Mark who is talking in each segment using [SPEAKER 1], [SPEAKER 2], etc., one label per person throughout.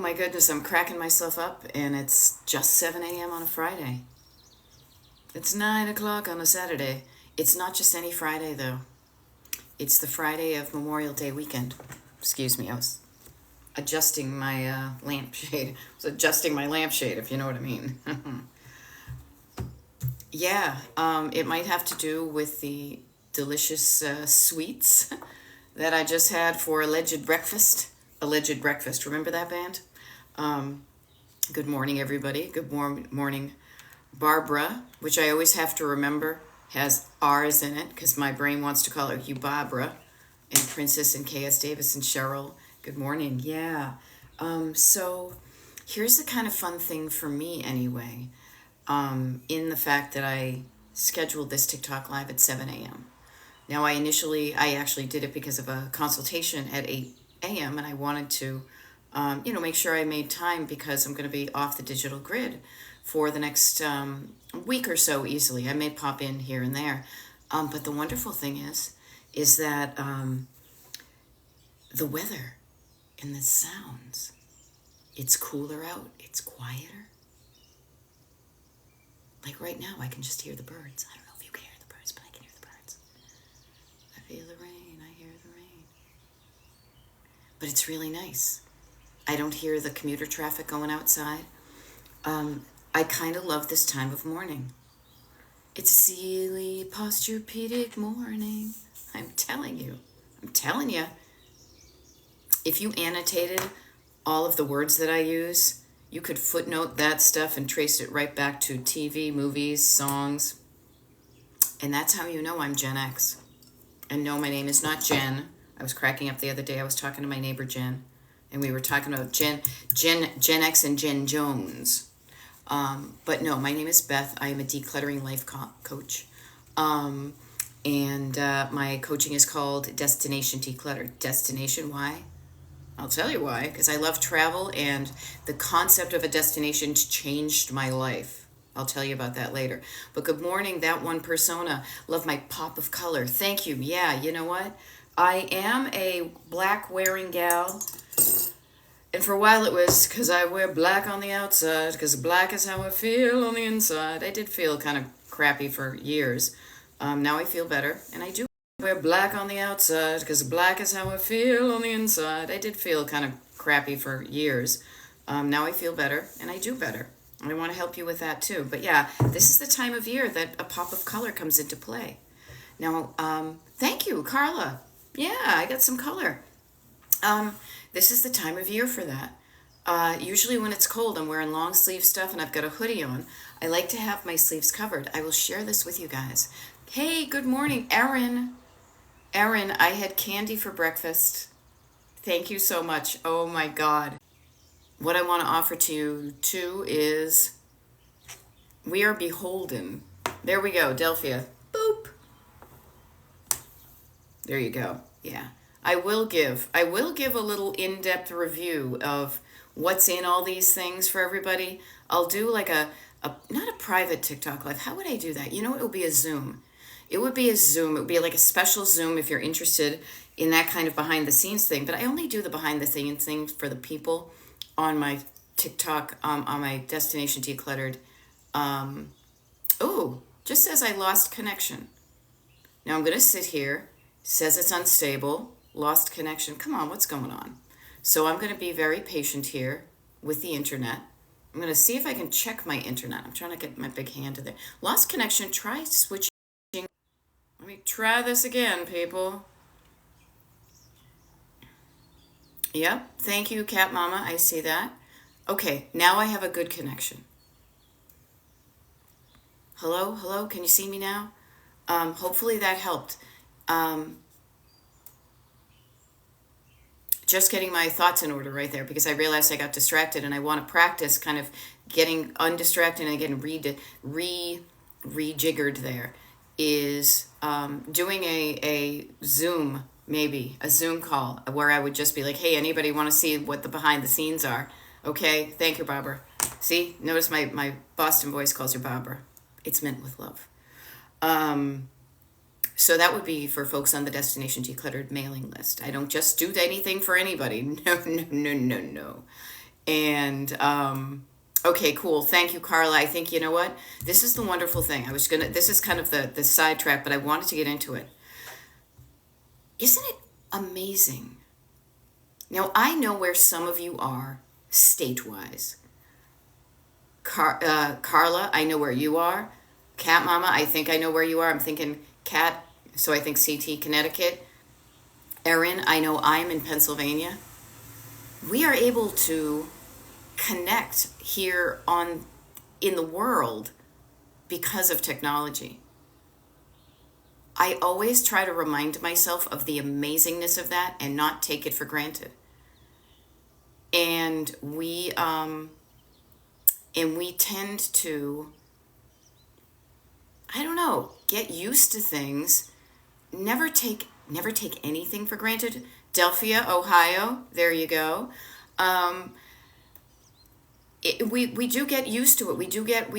[SPEAKER 1] my goodness, I'm cracking myself up, and it's just 7 a.m. on a Friday. It's 9 o'clock on a Saturday. It's not just any Friday, though. It's the Friday of Memorial Day weekend. Excuse me, I was adjusting my lampshade. I was adjusting my lampshade, if you know what I mean. Yeah, it might have to do with the delicious sweets that I just had for Alleged Breakfast. Alleged Breakfast, remember that band? Um, Good morning, everybody. Morning, Barbara, which I always have to remember has R's in it because my brain wants to call her you Barbara, and Princess and K.S. Davis and Cheryl. Good morning. Yeah. So here's the kind of fun thing for me anyway, in the fact that I scheduled this TikTok live at 7 a.m. Now, I actually did it because of a consultation at 8 a.m. and I wanted to, make sure I made time because I'm going to be off the digital grid for the next week or so easily. I may pop in here and there. But the wonderful thing is that the weather and the sounds, it's cooler out, it's quieter. Like right now, I can just hear the birds. I don't know if you can hear the birds, but I can hear the birds. I feel the rain, I hear the rain. But it's really nice. I don't hear the commuter traffic going outside. I kind of love this time of morning. It's a silly posturepedic morning. I'm telling you. I'm telling you. If you annotated all of the words that I use, you could footnote that stuff and trace it right back to TV, movies, songs. And that's how you know I'm Gen X. And no, my name is not Jen. I was cracking up the other day. I was talking to my neighbor Jen, and we were talking about Gen X and Jen Jones. But no, my name is Beth. I am a decluttering life coach. And my coaching is called Destination Declutter. Destination, why? I'll tell you why. Because I love travel, and the concept of a destination changed my life. I'll tell you about that later. But good morning, that one persona. Love my pop of color. Thank you. Yeah, you know what? I am a black wearing gal. And for a while it was because I wear black on the outside, because black is how I feel on the inside. I did feel kind of crappy for years. Now I feel better, and I do wear black on the outside, because black is how I feel on the inside. I did feel kind of crappy for years. Now I feel better, and I do better. I want to help you with that too. But yeah, this is the time of year that a pop of color comes into play. Now, thank you, Carla. Yeah, I got some color. This is the time of year for that. Usually when it's cold, I'm wearing long sleeve stuff and I've got a hoodie on. I like to have my sleeves covered. I will share this with you guys. Hey, good morning, Erin. Erin, I had candy for breakfast. Thank you so much. Oh my God. What I want to offer to you too is we are beholden. There we go, Delphia. Boop. There you go. Yeah. I will give a little in-depth review of what's in all these things for everybody. I'll do like a not a private TikTok live. How would I do that? You know, it would be a Zoom. It would be a Zoom. It would be like a special Zoom if you're interested in that kind of behind the scenes thing. But I only do the behind the scenes thing for the people on my TikTok, on my Destination Decluttered. Oh, just says I lost connection. Now I'm going to sit here. Says it's unstable. Lost connection. Come on, what's going on? So I'm going to be very patient here with the internet. I'm going to see if I can check my internet. I'm trying to get my big hand to there. Lost connection. Try switching. Let me try this again, people. Yep. Thank you, Cat Mama. I see that. Okay, now I have a good connection. Hello? Hello? Can you see me now? Hopefully that helped. Um, just getting my thoughts in order right there because I realized I got distracted and I want to practice kind of getting undistracted and getting rejiggered there is doing a Zoom, maybe a Zoom call where I would just be like, hey, anybody want to see what the behind the scenes are? Okay, thank you, Barbara. See, notice my Boston voice calls her Barbara. It's meant with love. So that would be for folks on the Destination Decluttered mailing list. I don't just do anything for anybody. No, no, no, no, no. And okay, cool. Thank you, Carla. I think, you know what? This is the wonderful thing. This is kind of the sidetrack, but I wanted to get into it. Isn't it amazing? Now, I know where some of you are state-wise. Carla, I know where you are. Cat Mama, I think I know where you are. I'm thinking Cat, so I think CT, Connecticut. Erin, I know I'm in Pennsylvania. We are able to connect here on in the world because of technology. I always try to remind myself of the amazingness of that and not take it for granted. And we tend to, I don't know, get used to things. Never take anything for granted. Delphia, Ohio, there you go. We do get used to it. We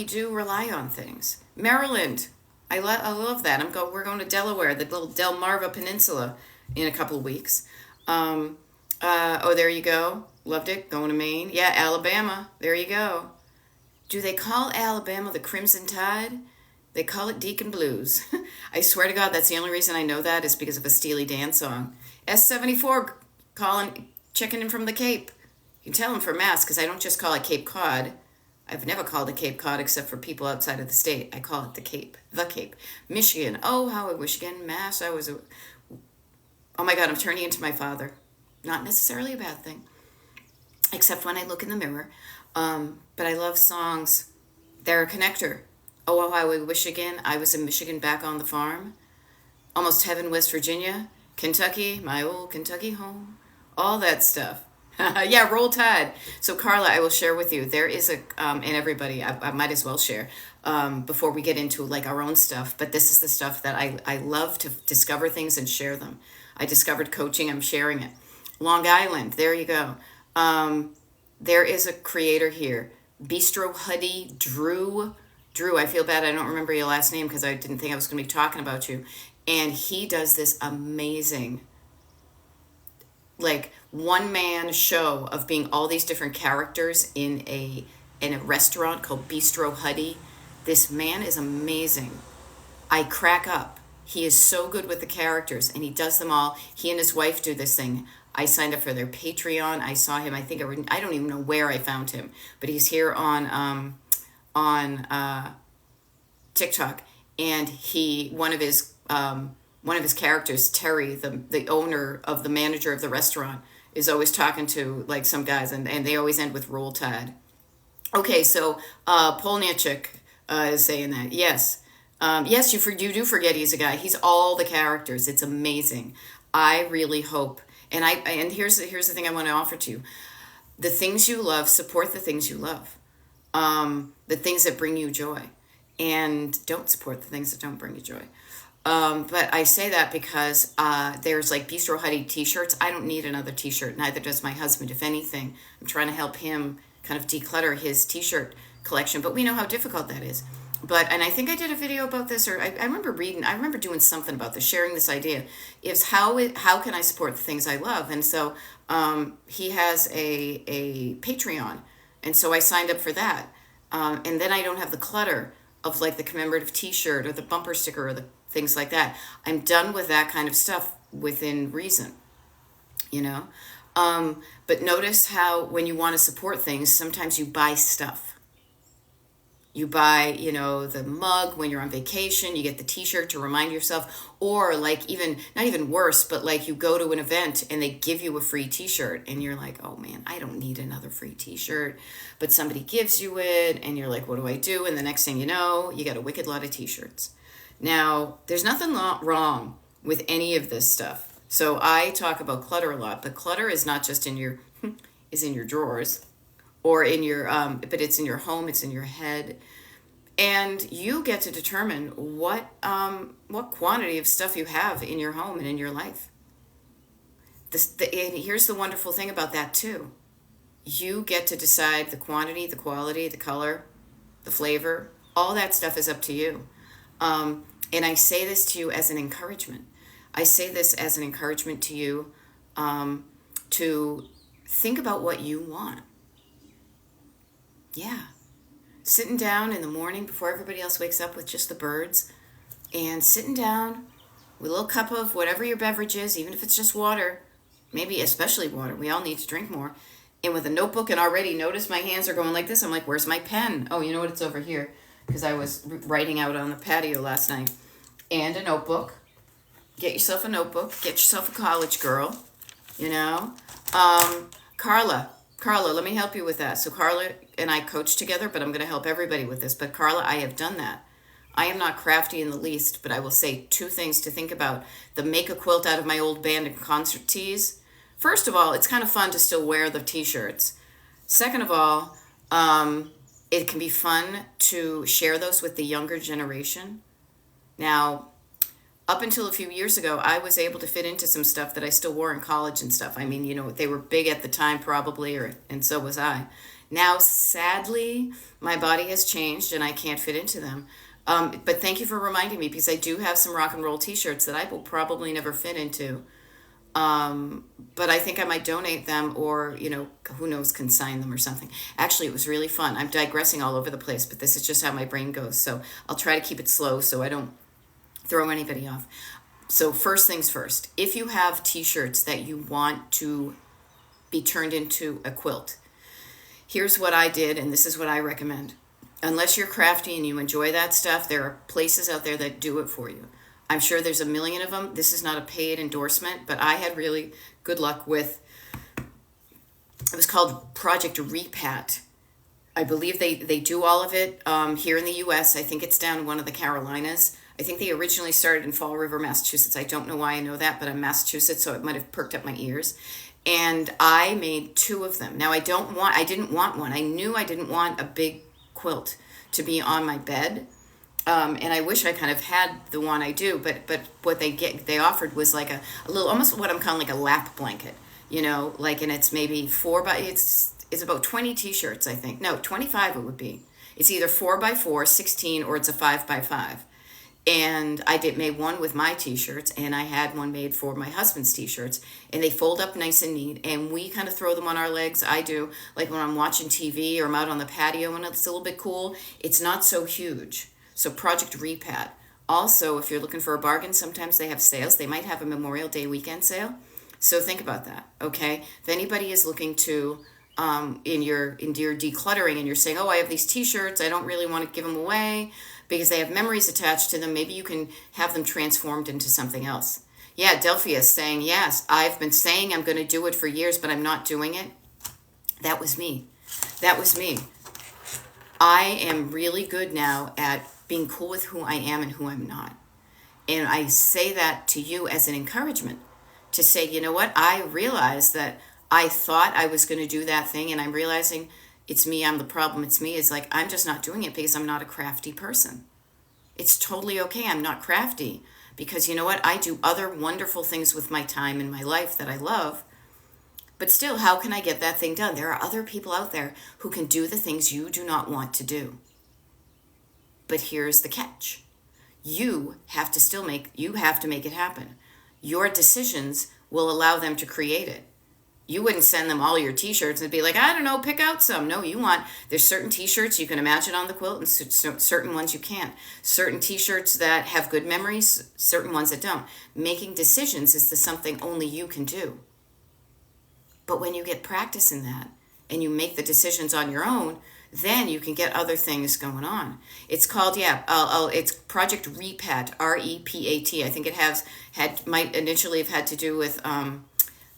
[SPEAKER 1] do rely on things. Maryland, I love that. We're going to Delaware, the little Delmarva Peninsula, in a couple of weeks. Oh, there you go. Loved it. Going to Maine. Yeah, Alabama. There you go. Do they call Alabama the Crimson Tide? They call it Deacon Blues. I swear to God, that's the only reason I know that is because of a Steely Dan song. S74 checking in from the Cape. You can tell him for Mass because I don't just call it Cape Cod. I've never called it Cape Cod except for people outside of the state. I call it the Cape. Michigan. Oh, how I wish again. Mass, oh my God, I'm turning into my father. Not necessarily a bad thing, except when I look in the mirror. But I love songs. They're a connector. Oh, how I wish again. I was in Michigan back on the farm. Almost Heaven, West Virginia. Kentucky, my old Kentucky home. All that stuff. Yeah, Roll Tide. So Carla, I will share with you. There is and everybody, I might as well share before we get into like our own stuff. But this is the stuff that I love to discover things and share them. I discovered coaching. I'm sharing it. Long Island. There you go. There is a creator here. Bistro Huddy Drew. I feel bad I don't remember your last name because I didn't think I was going to be talking about you. And he does this amazing, like, one-man show of being all these different characters in a restaurant called Bistro Huddy. This man is amazing. I crack up. He is so good with the characters, and he does them all. He and his wife do this thing. I signed up for their Patreon. I saw him. I don't even know where I found him, but he's here on TikTok, and one of his characters, Terry, the owner of the manager of the restaurant, is always talking to like some guys, and they always end with Roll Tide. Okay, so Polniachik is saying that. Yes. Yes, you do forget he's a guy. He's all the characters. It's amazing. I really hope, and here's the thing I want to offer to you. The things you love, support the things you love. The things that bring you joy, and don't support the things that don't bring you joy. But I say that because there's like Bistro Huddy t-shirts. I don't need another t-shirt. Neither does my husband. If anything, I'm trying to help him kind of declutter his t-shirt collection. But we know how difficult that is. And I think I did a video about this, or I remember doing something about this, sharing this idea, is how can I support the things I love? And so he has a Patreon. And so I signed up for that. And then I don't have the clutter of like the commemorative t-shirt or the bumper sticker or the things like that. I'm done with that kind of stuff within reason, you know? But notice how when you want to support things, sometimes you buy stuff. You buy, the mug when you're on vacation, you get the t-shirt to remind yourself, or like not even worse, but like you go to an event and they give you a free t-shirt and you're like, oh man, I don't need another free t-shirt, but somebody gives you it and you're like, what do I do? And the next thing you know, you got a wicked lot of t-shirts. Now, there's nothing wrong with any of this stuff. So I talk about clutter a lot, but clutter is not just in your drawers or in your, but it's in your home, it's in your head. And you get to determine what quantity of stuff you have in your home and in your life. And here's the wonderful thing about that too. You get to decide the quantity, the quality, the color, the flavor. All that stuff is up to you. And I say this to you as an encouragement. I say this as an encouragement to you to think about what you want. Yeah. Sitting down in the morning before everybody else wakes up with just the birds, and sitting down with a little cup of whatever your beverage is, even if it's just water, maybe especially water. We all need to drink more. And with a notebook, and already notice my hands are going like this. I'm like, where's my pen? Oh, you know what? It's over here because I was writing out on the patio last night. And a notebook. Get yourself a notebook. Get yourself a college girl. You know, Carla. Carla, let me help you with that. So Carla and I coach together, but I'm going to help everybody with this. But Carla, I have done that. I am not crafty in the least, but I will say two things to think about. The make a quilt out of my old band and concert tees. First of all, it's kind of fun to still wear the t-shirts. Second of all, it can be fun to share those with the younger generation. Now, up until a few years ago, I was able to fit into some stuff that I still wore in college and stuff. I mean, they were big at the time probably, and so was I. Now, sadly, my body has changed and I can't fit into them. But thank you for reminding me because I do have some rock and roll t-shirts that I will probably never fit into. But I think I might donate them or, who knows, consign them or something. Actually, it was really fun. I'm digressing all over the place, but this is just how my brain goes. So I'll try to keep it slow so I don't throw anybody off. So first things first, if you have t-shirts that you want to be turned into a quilt, here's what I did, and this is what I recommend. Unless you're crafty and you enjoy that stuff, there are places out there that do it for you. I'm sure there's a million of them. This is not a paid endorsement, but I had really good luck with, it was called Project Repat. I believe they do all of it here in the U.S. I think it's down in one of the Carolinas. I think they originally started in Fall River, Massachusetts. I don't know why I know that, but I'm Massachusetts, so it might have perked up my ears. And I made two of them. Now I didn't want one. I knew I didn't want a big quilt to be on my bed. And I wish I kind of had the one I do, but what they offered was like a little, almost what I'm calling like a lap blanket, and it's maybe it's about 20 t-shirts, I think. No, 25 it would be. It's either 4x4, 16, or it's a 5x5. And I made one with my t-shirts, and I had one made for my husband's t-shirts, and they fold up nice and neat, and we kind of throw them on our legs. I do, like when I'm watching TV or I'm out on the patio and it's a little bit cool. It's not so huge. So Project Repat. Also, if you're looking for a bargain, sometimes they have sales. They might have a Memorial Day weekend sale. So think about that, okay? If anybody is looking to, in your decluttering, and you're saying, oh, I have these t-shirts, I don't really want to give them away, because they have memories attached to them, maybe you can have them transformed into something else. Yeah, Delphia is saying, yes, I've been saying I'm going to do it for years, but I'm not doing it. That was me. That was me. I am really good now at being cool with who I am and who I'm not. And I say that to you as an encouragement to say, you know what? I realized that I thought I was going to do that thing, and I'm realizing it's me, I'm the problem, it's me. It's like, I'm just not doing it because I'm not a crafty person. It's totally okay. I'm not crafty because you know what? I do other wonderful things with my time in my life that I love. But still, how can I get that thing done? There are other people out there who can do the things you do not want to do. But here's the catch. You have to make it happen. Your decisions will allow them to create it. You wouldn't send them all your t-shirts and be like, I don't know, pick out some. No, there's certain t-shirts you can imagine on the quilt and certain ones you can't. Certain t-shirts that have good memories, certain ones that don't. Making decisions is something only you can do. But when you get practice in that and you make the decisions on your own, then you can get other things going on. It's called, it's Project Repat, R-E-P-A-T. I think it might initially have had to do with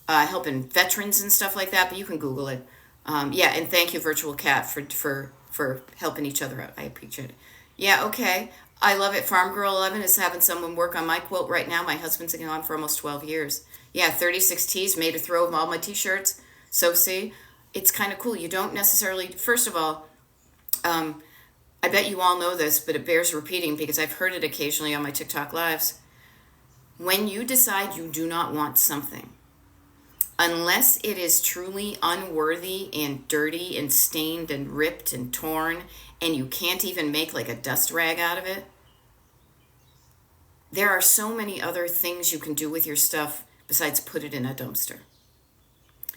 [SPEAKER 1] helping veterans and stuff like that, but you can Google it. And thank you, Virtual Cat, for helping each other out. I appreciate it. Yeah, okay. I love it. Farm Girl 11 is having someone work on my quilt right now. My husband's been on for almost 12 years. Yeah, 36 tees, made a throw of all my t-shirts. So see, it's kind of cool. You don't necessarily, first of all, I bet you all know this, but it bears repeating because I've heard it occasionally on my TikTok lives. When you decide you do not want something, unless it is truly unworthy and dirty and stained and ripped and torn, and you can't even make like a dust rag out of it, there are so many other things you can do with your stuff besides put it in a dumpster.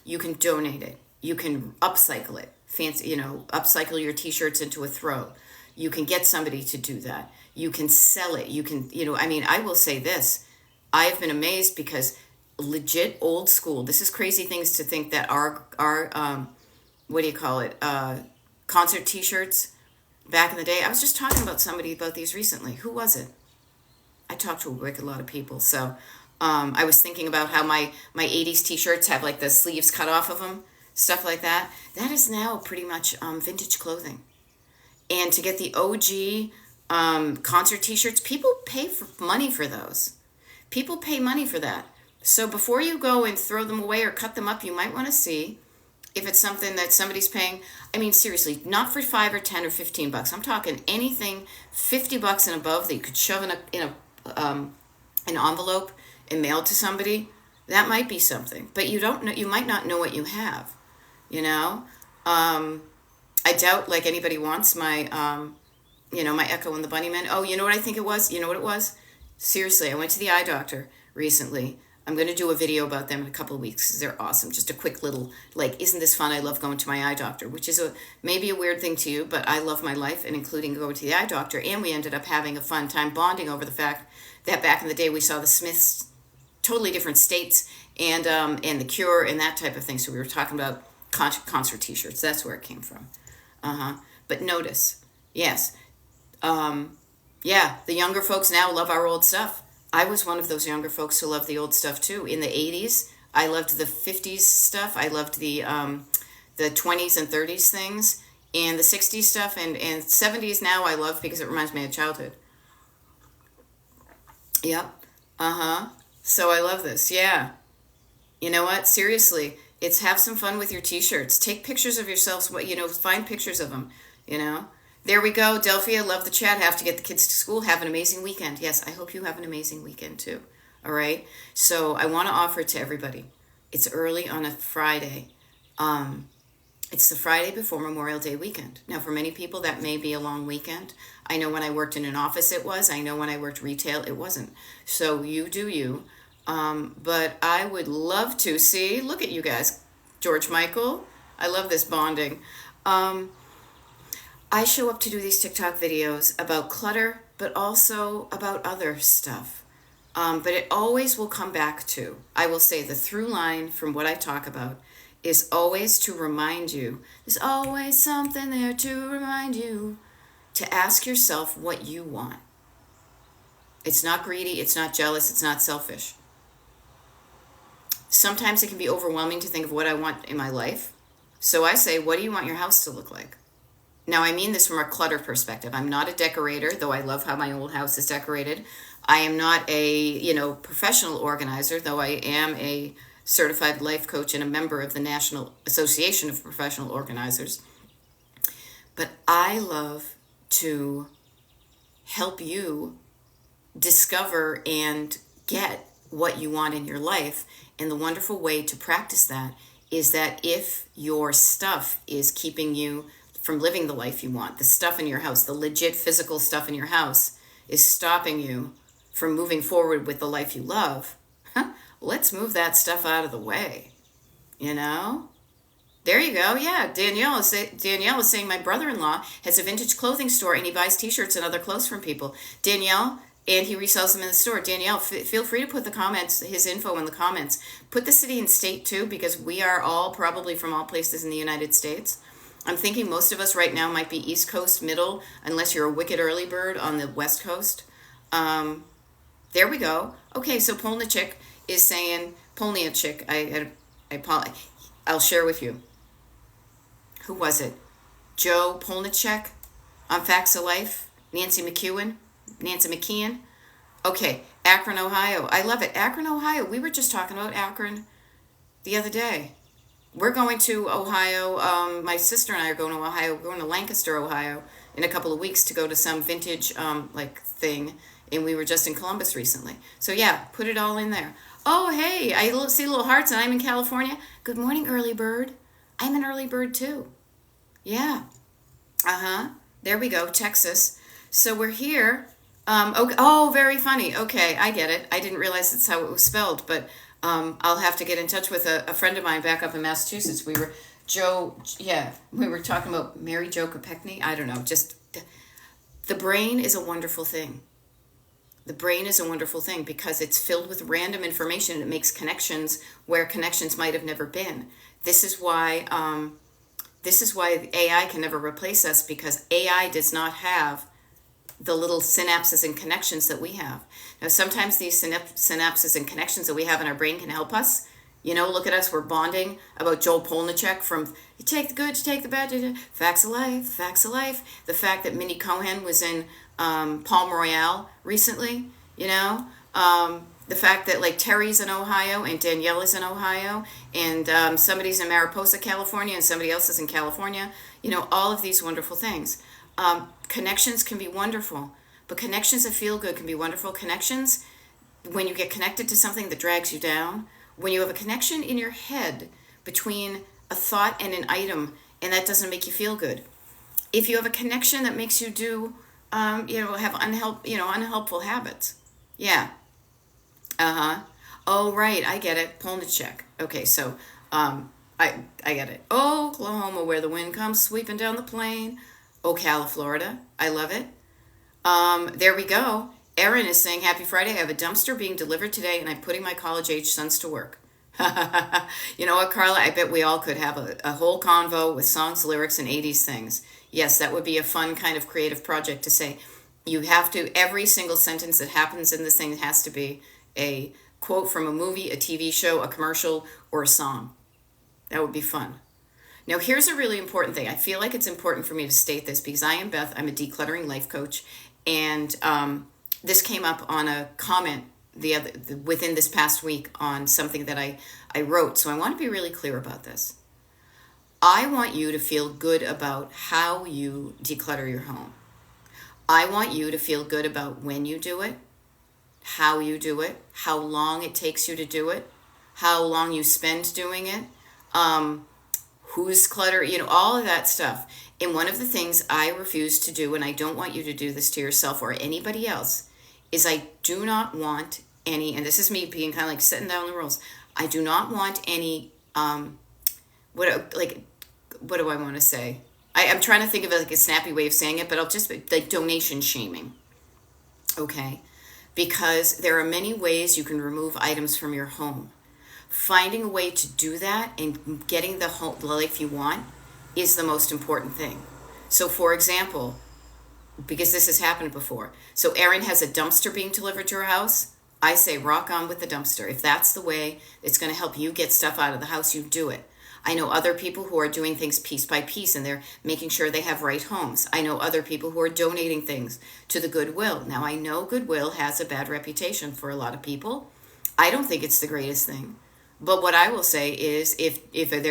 [SPEAKER 1] You can donate it. You can upcycle it. fancy, upcycle your t-shirts into a throw. You can get somebody to do that. You can sell it. You can, I will say this. I've been amazed because legit old school, this is crazy things to think that our what do you call it? Concert t-shirts back in the day. I was just talking about somebody about these recently. Who was it? I talked to a wicked lot of people. So I was thinking about how my 80s t-shirts have like the sleeves cut off of them, stuff like that. That is now pretty much vintage clothing. And to get the OG concert t-shirts, people pay money for those. People pay money for that. So before you go and throw them away or cut them up, you might want to see if it's something that somebody's paying. I mean, seriously, not for 5 or 10 or 15 bucks. I'm talking anything 50 bucks and above that you could shove in an envelope and mail to somebody. That might be something, but you don't know. You might not know what you have. I doubt like anybody wants my my Echo and the Bunnymen. Oh, you know what I think it was? You know what it was? Seriously, I went to the eye doctor recently. I'm going to do a video about them in a couple of weeks because they're awesome. Just a quick little, like, isn't this fun? I love going to my eye doctor, which is maybe a weird thing to you, but I love my life, and including going to the eye doctor. And we ended up having a fun time bonding over the fact that back in the day we saw the Smiths, totally different states, and The Cure and that type of thing. So we were talking about concert t-shirts. That's where it came from. But notice, yes, the younger folks now love our old stuff. I was one of those younger folks who loved the old stuff too. In the 80s, I loved the 50s stuff. I loved the 20s and 30s things, and the 60s stuff, and 70s now I love because it reminds me of childhood. Yep. So I love this. Yeah. You know what? Seriously, it's have some fun with your t-shirts. Take pictures of yourselves. Find pictures of them. There we go. Delphia, love the chat. Have to get the kids to school. Have an amazing weekend. Yes, I hope you have an amazing weekend too. All right. So I want to offer it to everybody. It's early on a Friday. It's the Friday before Memorial Day weekend. Now, for many people, that may be a long weekend. I know when I worked in an office, it was. I know when I worked retail, it wasn't. So you do you. But I would love to see, look at you guys, George Michael. I love this bonding. I show up to do these TikTok videos about clutter, but also about other stuff. But it always will come back to, I will say the through line from what I talk about is always to remind you, there's always something there to remind you to ask yourself what you want. It's not greedy, it's not jealous, it's not selfish. Sometimes it can be overwhelming to think of what I want in my life. So I say, what do you want your house to look like? Now, I mean this from a clutter perspective. I'm not a decorator, though I love how my old house is decorated. I am not a, professional organizer, though I am a certified life coach and a member of the National Association of Professional Organizers. But I love to help you discover and get what you want in your life. And the wonderful way to practice that is that if your stuff is keeping you from living the life you want, the stuff in your house, the legit physical stuff in your house is stopping you from moving forward with the life you love, let's move that stuff out of the way. There you go. Yeah, Danielle is saying my brother-in-law has a vintage clothing store and he buys t-shirts and other clothes from people. Danielle, and he resells them in the store. Danielle, feel free to put the comments, his info in the comments. Put the city and state too, because we are all probably from all places in the United States. I'm thinking most of us right now might be East Coast, middle, unless you're a wicked early bird on the West Coast. There we go. Okay, so Polnichik is saying, I'll share with you. Who was it? Joe Polnichek on Facts of Life? Nancy McKeon? Okay, Akron, Ohio. I love it. Akron, Ohio. We were just talking about Akron the other day. We're going to Ohio. My sister and I are going to Ohio. We're going to Lancaster, Ohio in a couple of weeks to go to some vintage thing. And we were just in Columbus recently. So yeah, put it all in there. Oh, hey, I see little hearts and I'm in California. Good morning, early bird. I'm an early bird too. Yeah. There we go, Texas. So we're here. Very funny. Okay, I get it. I didn't realize that's how it was spelled, but I'll have to get in touch with a friend of mine back up in Massachusetts. We were Yeah, we were talking about Mary Jo Kopechne. I don't know. Just the brain is a wonderful thing. The brain is a wonderful thing because it's filled with random information and it makes connections where connections might have never been. This is why AI can never replace us, because AI does not have the little synapses and connections that we have. Now, sometimes these synapses and connections that we have in our brain can help us. Look at us, we're bonding about Joel Polnicek from You Take the Good, You Take the Bad, Facts of Life, Facts of Life. The fact that Minnie Cohen was in Palm Royale recently, the fact that like Terry's in Ohio and Danielle is in Ohio and somebody's in Mariposa, California, and somebody else is in California, all of these wonderful things. Connections can be wonderful, but connections that feel good can be wonderful. Connections, when you get connected to something that drags you down, when you have a connection in your head between a thought and an item, and that doesn't make you feel good. If you have a connection that makes you do, have unhelpful habits. Yeah. Uh-huh. Oh, right. I get it. Polnicek. Okay, so I get it. Oklahoma, where the wind comes sweeping down the plain. Ocala, Florida. I love it. There we go. Erin is saying, Happy Friday. I have a dumpster being delivered today, and I'm putting my college-age sons to work. You know what, Carla? I bet we all could have a whole convo with songs, lyrics, and 80s things. Yes, that would be a fun kind of creative project to say. You have to, every single sentence that happens in this thing has to be a quote from a movie, a TV show, a commercial, or a song. That would be fun. Now, here's a really important thing. I feel like it's important for me to state this because I am Beth. I'm a decluttering life coach, and this came up on a comment within this past week on something that I wrote. So I want to be really clear about this. I want you to feel good about how you declutter your home. I want you to feel good about when you do it, how you do it, how long it takes you to do it, how long you spend doing it, who's clutter, all of that stuff. And one of the things I refuse to do, and I don't want you to do this to yourself or anybody else, is I do not want any, and this is me being kind of like setting down the rules, I do not want any, what do I want to say? I'm trying to think of like a snappy way of saying it, but I'll just like donation shaming. Okay? Because there are many ways you can remove items from your home. Finding a way to do that and getting the life you want is the most important thing. So for example, because this has happened before. So Erin has a dumpster being delivered to her house. I say rock on with the dumpster. If that's the way it's going to help you get stuff out of the house, you do it. I know other people who are doing things piece by piece and they're making sure they have right homes. I know other people who are donating things to the Goodwill. Now I know Goodwill has a bad reputation for a lot of people. I don't think it's the greatest thing. But what I will say is if it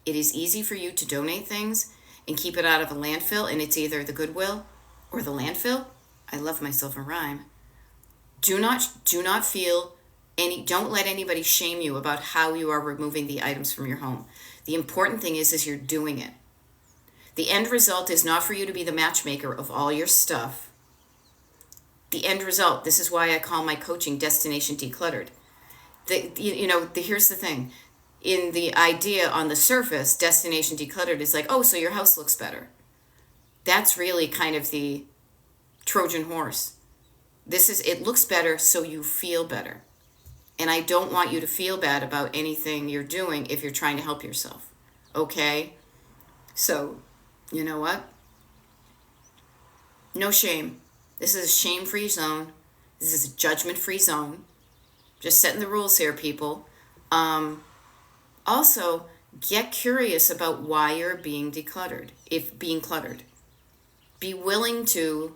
[SPEAKER 1] is easy for you to donate things and keep it out of a landfill, and it's either the Goodwill or the landfill, I love myself a rhyme. Do not feel don't let anybody shame you about how you are removing the items from your home. The important thing is you're doing it. The end result is not for you to be the matchmaker of all your stuff. The end result, this is why I call my coaching Destination Decluttered. Here's the thing. In the idea on the surface, Destination Decluttered is like, oh, so your house looks better. That's really kind of the Trojan horse. It looks better so you feel better. And I don't want you to feel bad about anything you're doing if you're trying to help yourself. Okay? So, you know what? No shame. This is a shame-free zone. This is a judgment-free zone. Just setting the rules here, people. Also, get curious about why you're being decluttered, if being cluttered. Be willing to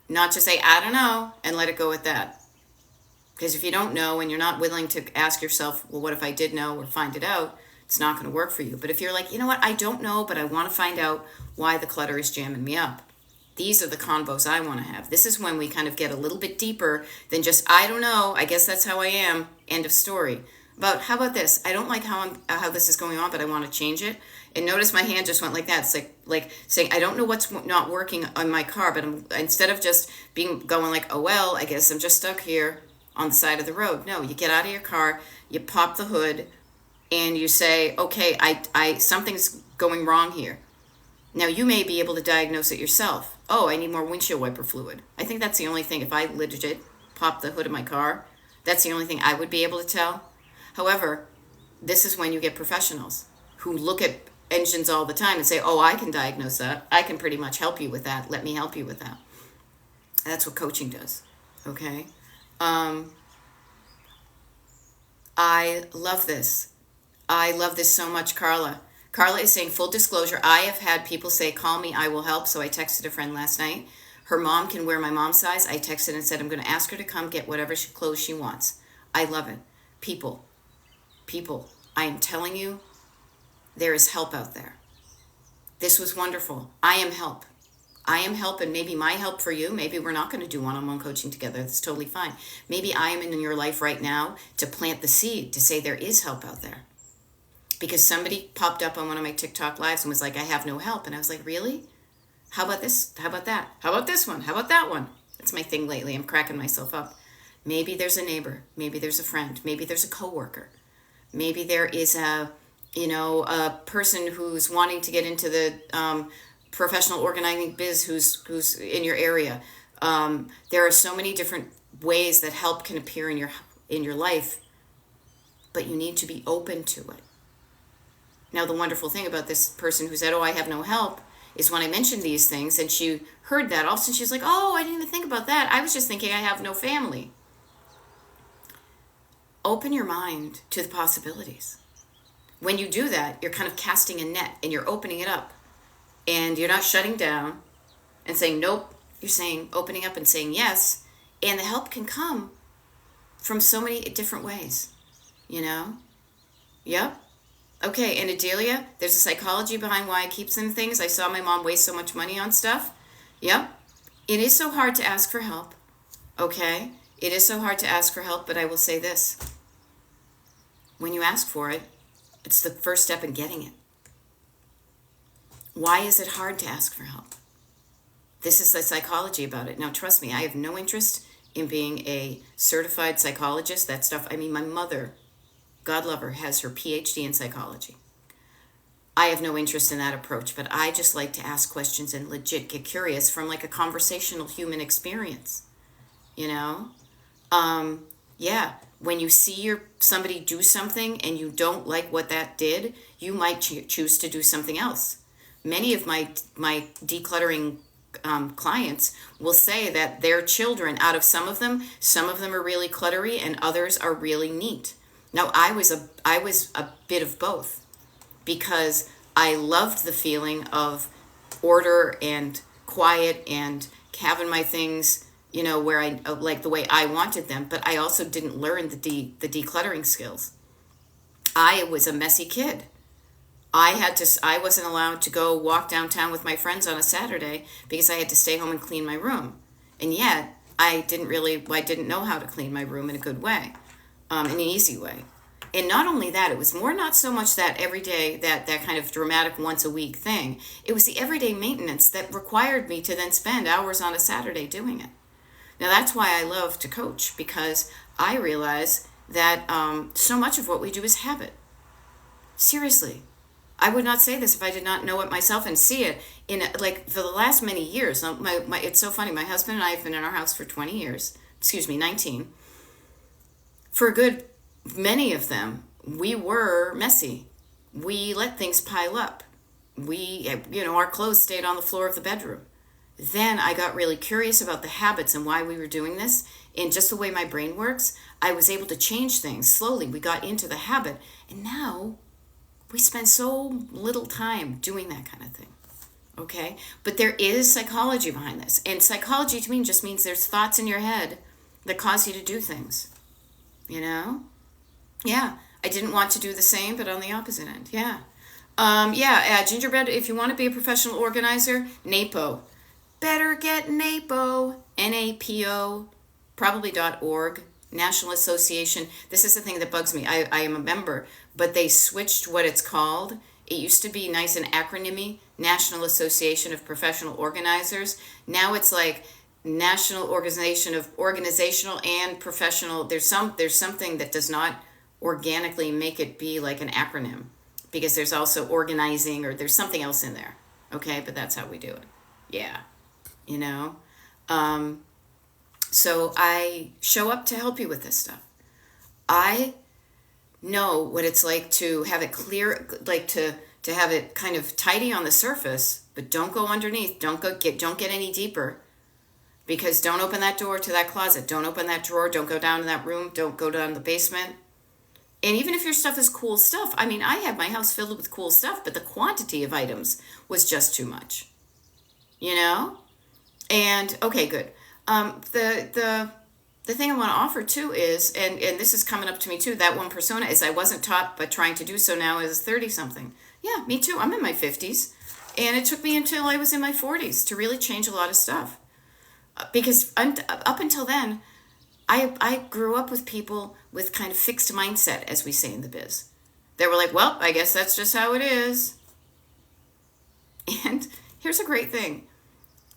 [SPEAKER 1] not just say, I don't know, and let it go at that. Because if you don't know and you're not willing to ask yourself, well, what if I did know or find it out, it's not going to work for you. But if you're like, you know what, I don't know, but I want to find out why the clutter is jamming me up. These are the convos I want to have. This is when we kind of get a little bit deeper than just, I don't know, I guess that's how I am, end of story. But how about this? I don't like how this is going on, but I want to change it. And notice my hand just went like that. It's like saying, I don't know what's not working on my car, but instead of just going like, oh, well, I guess I'm just stuck here on the side of the road. No, you get out of your car, you pop the hood, and you say, okay, I something's going wrong here. Now you may be able to diagnose it yourself. Oh, I need more windshield wiper fluid. I think that's the only thing. If I legit pop the hood of my car, that's the only thing I would be able to tell. However, this is when you get professionals who look at engines all the time and say, oh, I can diagnose that. I can pretty much help you with that. Let me help you with that. That's what coaching does. Okay? I love this. I love this so much, Carla. Carla is saying, full disclosure, I have had people say, call me, I will help. So I texted a friend last night. Her mom can wear my mom's size. I texted and said, I'm going to ask her to come get whatever clothes she wants. I love it. People, I am telling you, there is help out there. This was wonderful. I am help. I am help, and maybe my help for you. Maybe we're not going to do one-on-one coaching together. That's totally fine. Maybe I am in your life right now to plant the seed to say there is help out there. Because somebody popped up on one of my TikTok lives and was like, I have no help. And I was like, really? How about this? How about that? How about this one? How about that one? That's my thing lately. I'm cracking myself up. Maybe there's a neighbor. Maybe there's a friend. Maybe there's a coworker. Maybe there is a person who's wanting to get into the professional organizing biz who's in your area. There are so many different ways that help can appear in your life, but you need to be open to it. Now, the wonderful thing about this person who said, oh, I have no help, is when I mentioned these things and she heard that, all of a sudden she's like, oh, I didn't even think about that. I was just thinking I have no family. Open your mind to the possibilities. When you do that, you're kind of casting a net and you're opening it up. And you're not shutting down and saying nope. You're saying, opening up and saying yes. And the help can come from so many different ways, Yep. Okay, and Adelia, there's a psychology behind why I keep some things. I saw my mom waste so much money on stuff. Yep. It is so hard to ask for help. Okay? It is so hard to ask for help, but I will say this. When you ask for it, it's the first step in getting it. Why is it hard to ask for help? This is the psychology about it. Now, trust me, I have no interest in being a certified psychologist. That stuff, my mother, God love her, has her PhD in psychology. I have no interest in that approach, but I just like to ask questions and legit get curious from like a conversational human experience. Yeah, when you see somebody do something and you don't like what that did, you might choose to do something else. Many of my decluttering clients will say that their children, out of some of them are really cluttery and others are really neat. Now, I was a bit of both because I loved the feeling of order and quiet and having my things, where I like the way I wanted them, but I also didn't learn the decluttering skills. I was a messy kid. I wasn't allowed to go walk downtown with my friends on a Saturday because I had to stay home and clean my room. And yet, I didn't know how to clean my room in a good way, in an easy way. And not only that, it was not so much that every day, that kind of dramatic once a week thing. It was the everyday maintenance that required me to then spend hours on a Saturday doing it. Now, that's why I love to coach, because I realize that so much of what we do is habit. Seriously. I would not say this if I did not know it myself and see it for the last many years. It's so funny. My husband and I have been in our house for 20 years. 19. For a good many of them, we were messy. We let things pile up. Our clothes stayed on the floor of the bedroom. Then I got really curious about the habits and why we were doing this. And just the way my brain works, I was able to change things. Slowly, we got into the habit. And now we spend so little time doing that kind of thing. Okay? But there is psychology behind this. And psychology to me just means there's thoughts in your head that cause you to do things. Yeah. I didn't want to do the same, but on the opposite end. Yeah. Gingerbread, if you want to be a professional organizer, NAPO. Better get NAPO. NAPO. Probably .org. National Association. This is the thing that bugs me. I am a member, but they switched what it's called. It used to be nice and acronymy, National Association of Professional Organizers. Now it's like National Organization of Organizational and Professional. There's something that does not organically make it be like an acronym, because there's also organizing, or there's something else in there. Okay, but that's how we do it. Yeah, you know. So I show up to help you with this stuff. I know what it's like to have it clear, like to have it kind of tidy on the surface, but don't go underneath. Don't get any deeper, because don't open that door to that closet. Don't open that drawer. Don't go down to that room. Don't go down to the basement. And even if your stuff is cool stuff, I mean, I have my house filled with cool stuff, but the quantity of items was just too much, you know? And okay, good. The thing I want to offer too is, and this is coming up to me too, that one persona is, I wasn't taught, but trying to do so now as 30 something. Yeah, me too. I'm in my 50s. And it took me until I was in my 40s to really change a lot of stuff. Because up until then, I grew up with people with kind of fixed mindset, as we say in the biz. They were like, well, I guess that's just how it is. And here's a great thing.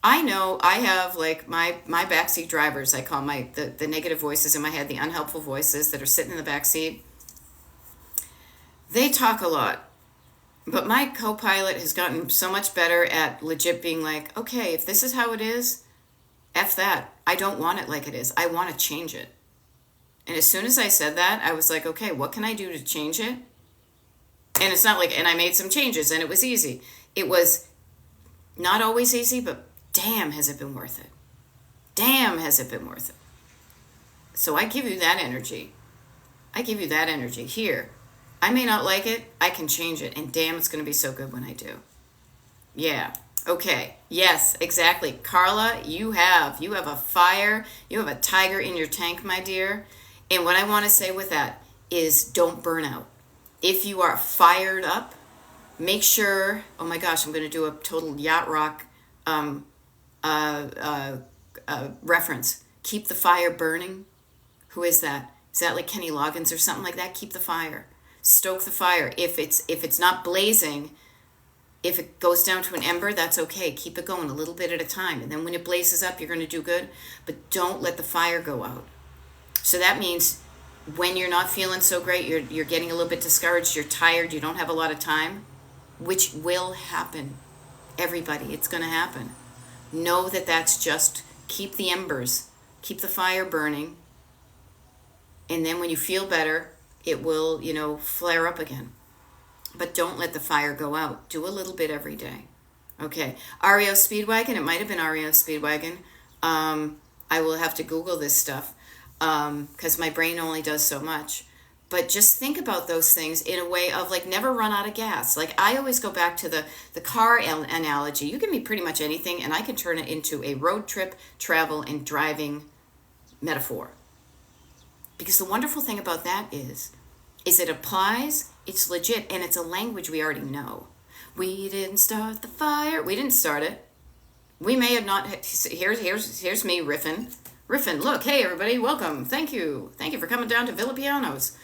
[SPEAKER 1] I know I have like my backseat drivers, I call the negative voices in my head, the unhelpful voices that are sitting in the backseat. They talk a lot. But my co-pilot has gotten so much better at legit being like, okay, if this is how it is, F that. I don't want it like it is. I want to change it. And as soon as I said that, I was like, okay, what can I do to change it? And it's not like, and I made some changes and it was easy. It was not always easy, but damn, has it been worth it. Damn, has it been worth it. So I give you that energy. I give you that energy here. I may not like it. I can change it. And damn, it's going to be so good when I do. Yeah. Okay. Yes, exactly. Carla, you have a fire. You have a tiger in your tank, my dear. And what I want to say with that is don't burn out. If you are fired up, make sure, oh my gosh, I'm going to do a total yacht rock reference. Keep the fire burning. Who is that? Is that like Kenny Loggins or something like that? Keep the fire. Stoke the fire. If it's not blazing, if it goes down to an ember, that's okay. Keep it going a little bit at a time. And then when it blazes up, you're going to do good. But don't let the fire go out. So that means when you're not feeling so great, you're getting a little bit discouraged, you're tired, you don't have a lot of time, which will happen. Everybody, it's going to happen. Know that that's just keep the embers, keep the fire burning. And then when you feel better, it will, flare up again. But don't let the fire go out. Do a little bit every day. Okay. REO Speedwagon. It might have been REO Speedwagon. I will have to Google this stuff because my brain only does so much. But just think about those things in a way of like never run out of gas. Like I always go back to the car analogy. You give me pretty much anything and I can turn it into a road trip, travel, and driving metaphor. Because the wonderful thing about that is it applies, it's legit, and it's a language we already know. We didn't start the fire. We didn't start it. We may have not. Here's me riffing. Look, hey everybody, welcome. Thank you for coming down to Villa Pianos.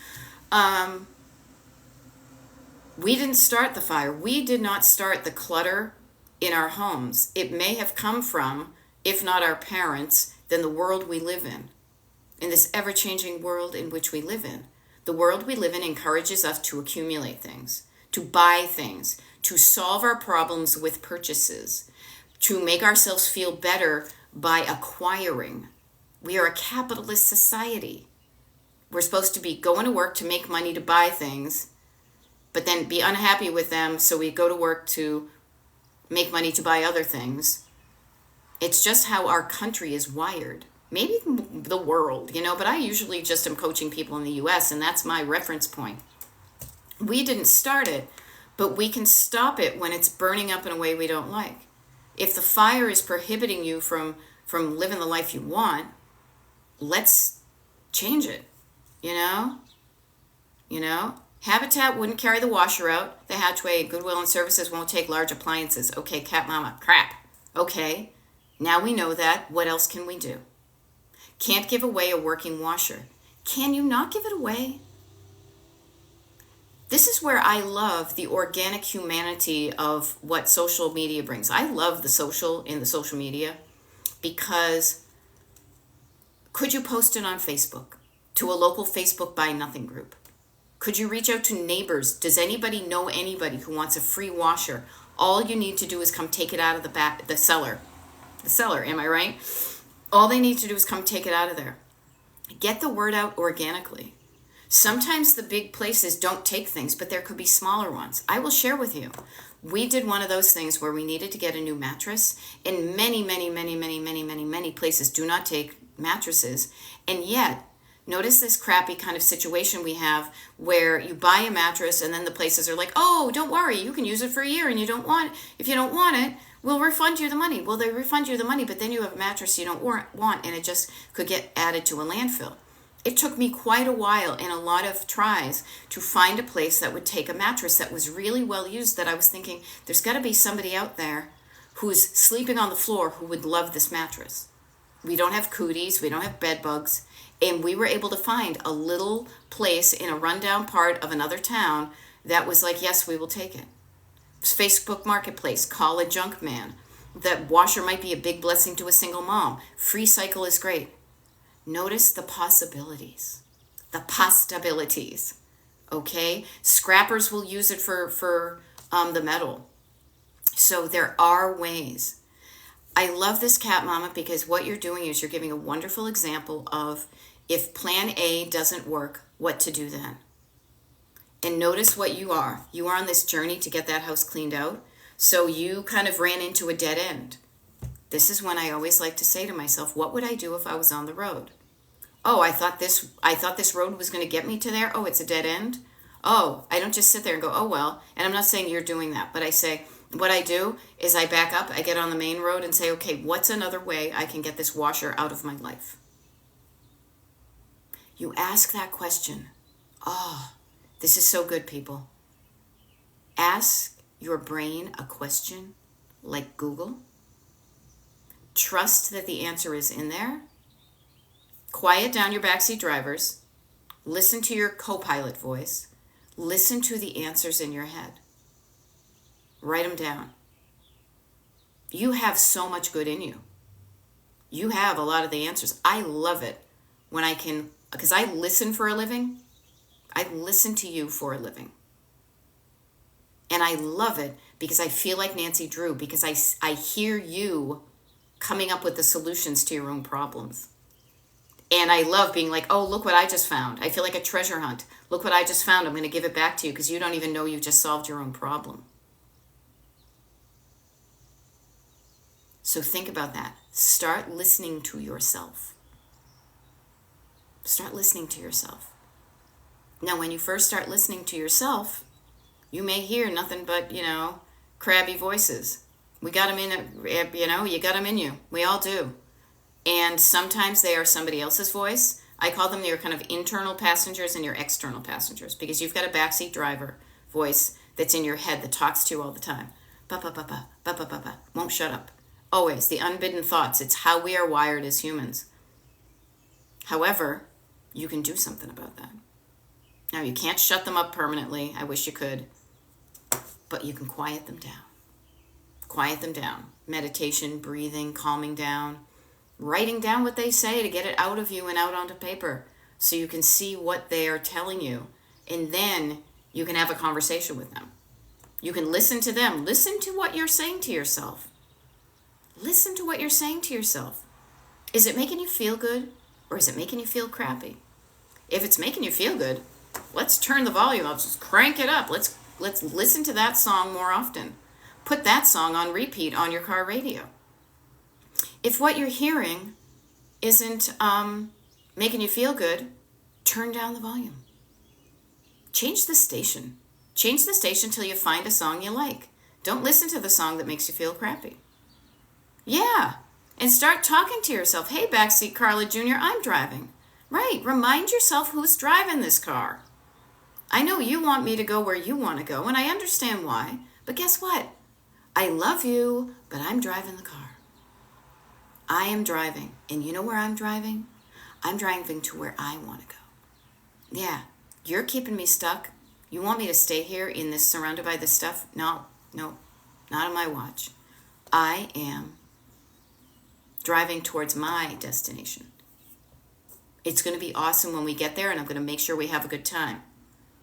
[SPEAKER 1] We didn't start the fire. We did not start the clutter in our homes. It may have come from, if not our parents, then the world we live in this ever-changing world in which we live in. The world we live in encourages us to accumulate things, to buy things, to solve our problems with purchases, to make ourselves feel better by acquiring. We are a capitalist society. We're supposed to be going to work to make money to buy things, but then be unhappy with them, so we go to work to make money to buy other things. It's just how our country is wired. Maybe the world, but I usually just am coaching people in the US, and that's my reference point. We didn't start it, but we can stop it when it's burning up in a way we don't like. If the fire is prohibiting you from living the life you want, let's change it, Habitat wouldn't carry the washer out. The hatchway, Goodwill and Services won't take large appliances. Okay, cat mama, crap. Okay, now we know that. What else can we do? Can't give away a working washer. Can you not give it away? This is where I love the organic humanity of what social media brings. I love the social in the social media because could you post it on Facebook to a local Facebook Buy Nothing group? Could you reach out to neighbors? Does anybody know anybody who wants a free washer? All you need to do is come take it out of the cellar. The cellar, am I right? All they need to do is come take it out of there. Get the word out organically. Sometimes the big places don't take things, but there could be smaller ones. I will share with you. We did one of those things where we needed to get a new mattress, and many places do not take mattresses. And yet, notice this crappy kind of situation we have where you buy a mattress and then the places are like, oh, don't worry, you can use it for a year, and if you don't want it, we'll refund you the money. Well, they refund you the money, but then you have a mattress you don't want, and it just could get added to a landfill. It took me quite a while and a lot of tries to find a place that would take a mattress that was really well used, that I was thinking, there's got to be somebody out there who's sleeping on the floor who would love this mattress. We don't have cooties, we don't have bed bugs, and we were able to find a little place in a rundown part of another town that was like, yes, we will take it. Facebook Marketplace, call a junk man. That washer might be a big blessing to a single mom. Free cycle is great. Notice the possibilities. The possibilities. Okay? Scrappers will use it for the metal. So there are ways. I love this cat mama because what you're doing is you're giving a wonderful example of if plan A doesn't work, what to do then. And notice what you are. You are on this journey to get that house cleaned out. So you kind of ran into a dead end. This is when I always like to say to myself, what would I do if I was on the road? Oh, I thought this road was going to get me to there. Oh, it's a dead end. Oh, I don't just sit there and go, oh, well. And I'm not saying you're doing that, but I say, what I do is I back up, I get on the main road and say, okay, what's another way I can get this washer out of my life? You ask that question. Oh, this is so good, people. Ask your brain a question like Google. Trust that the answer is in there. Quiet down your backseat drivers. Listen to your co-pilot voice. Listen to the answers in your head. Write them down. You have so much good in you. You have a lot of the answers. I love it when I can, because I listen for a living. I listen to you for a living. And I love it because I feel like Nancy Drew, because I hear you coming up with the solutions to your own problems. And I love being like, oh, look what I just found. I feel like a treasure hunt. Look what I just found. I'm going to give it back to you because you don't even know you just solved your own problem. So think about that. Start listening to yourself. Start listening to yourself. Now, when you first start listening to yourself, you may hear nothing but, crabby voices. We got them in, you got them in you. We all do. And sometimes they are somebody else's voice. I call them your kind of internal passengers and your external passengers, because you've got a backseat driver voice that's in your head that talks to you all the time. Ba-ba-ba-ba, ba-ba-ba-ba, won't shut up. Always, the unbidden thoughts. It's how we are wired as humans. However, you can do something about that. Now, you can't shut them up permanently. I wish you could. But you can quiet them down. Quiet them down. Meditation, breathing, calming down. Writing down what they say to get it out of you and out onto paper so you can see what they are telling you. And then you can have a conversation with them. You can listen to them. Listen to what you're saying to yourself. Listen to what you're saying to yourself. Is it making you feel good or is it making you feel crappy? If it's making you feel good, let's turn the volume up. Just crank it up. Let's listen to that song more often. Put that song on repeat on your car radio. If what you're hearing isn't making you feel good, turn down the volume. Change the station. Change the station till you find a song you like. Don't listen to the song that makes you feel crappy. Yeah, and start talking to yourself. Hey, backseat Carla Jr., I'm driving. Right, remind yourself who's driving this car. I know you want me to go where you want to go, and I understand why, but guess what? I love you, but I'm driving the car. I am driving, and you know where I'm driving? I'm driving to where I want to go. Yeah, you're keeping me stuck. You want me to stay here in this, surrounded by this stuff? No, not on my watch. I am driving towards my destination. It's going to be awesome when we get there, and I'm going to make sure we have a good time.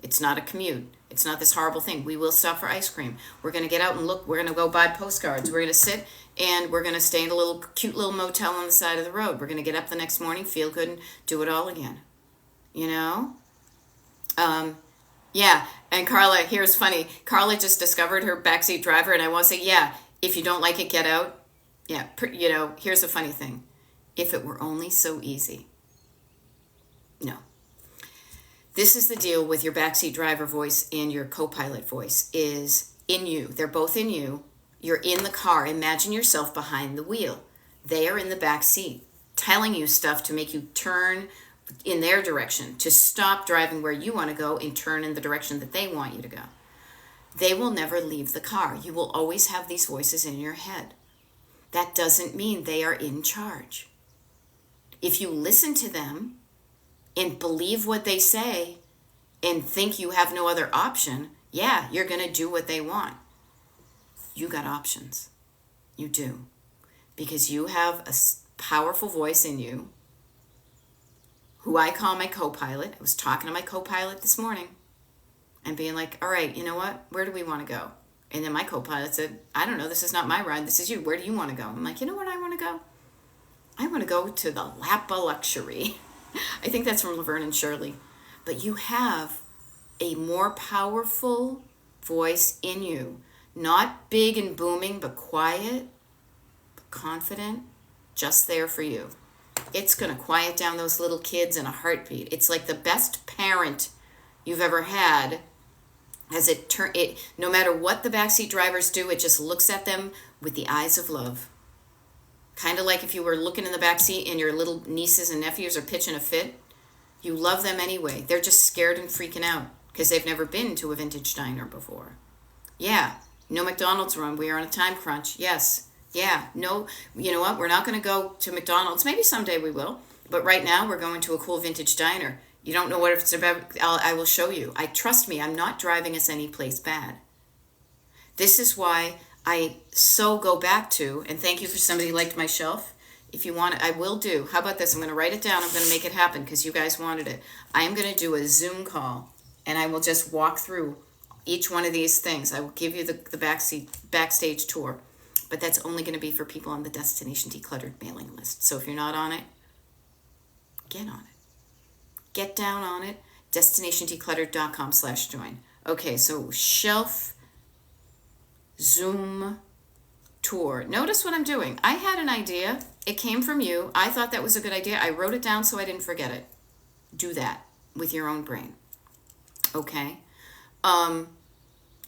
[SPEAKER 1] It's not a commute. It's not this horrible thing. We will stop for ice cream. We're going to get out and look. We're going to go buy postcards. We're going to sit and we're going to stay in a little cute little motel on the side of the road. We're going to get up the next morning, feel good, and do it all again. You know? Yeah. And Carla, here's funny. Carla just discovered her backseat driver, and I want to say, yeah, if you don't like it, get out. Yeah. Here's a funny thing. If it were only so easy. No. This is the deal with your backseat driver voice and your co-pilot voice is in you. They're both in you. You're in the car. Imagine yourself behind the wheel. They are in the back seat telling you stuff to make you turn in their direction, to stop driving where you want to go and turn in the direction that they want you to go. They will never leave the car. You will always have these voices in your head. That doesn't mean they are in charge. If you listen to them and believe what they say and think you have no other option, yeah, you're going to do what they want. You got options. You do. Because you have a powerful voice in you, who I call my co-pilot. I was talking to my co-pilot this morning and being like, all right, you know what? Where do we want to go? And then my co-pilot said, I don't know. This is not my ride. This is you. Where do you want to go? I'm like, you know where I want to go? I want to go to the Lap of Luxury. I think that's from Laverne and Shirley. But you have a more powerful voice in you. Not big and booming, but quiet, but confident, just there for you. It's going to quiet down those little kids in a heartbeat. It's like the best parent you've ever had. No matter what the backseat drivers do, it just looks at them with the eyes of love. Kind of like if you were looking in the backseat and your little nieces and nephews are pitching a fit. You love them anyway. They're just scared and freaking out because they've never been to a vintage diner before. Yeah, no McDonald's run. We are on a time crunch. Yes. Yeah, no, you know what? We're not going to go to McDonald's. Maybe someday we will. But right now we're going to a cool vintage diner. You don't know what it's about. I will show you. Trust me, I'm not driving us any place bad. This is why I so go back to, and thank you for somebody who liked my shelf. If you want it, I will do. How about this? I'm going to write it down. I'm going to make it happen because you guys wanted it. I am going to do a Zoom call, and I will just walk through each one of these things. I will give you the backstage tour. But that's only going to be for people on the Destination Decluttered mailing list. So if you're not on it, get on it. Get down on it. DestinationDecluttered.com/join. Okay, so shelf Zoom tour. Notice what I'm doing. I had an idea. It came from you. I thought that was a good idea. I wrote it down so I didn't forget it. Do that with your own brain. Okay?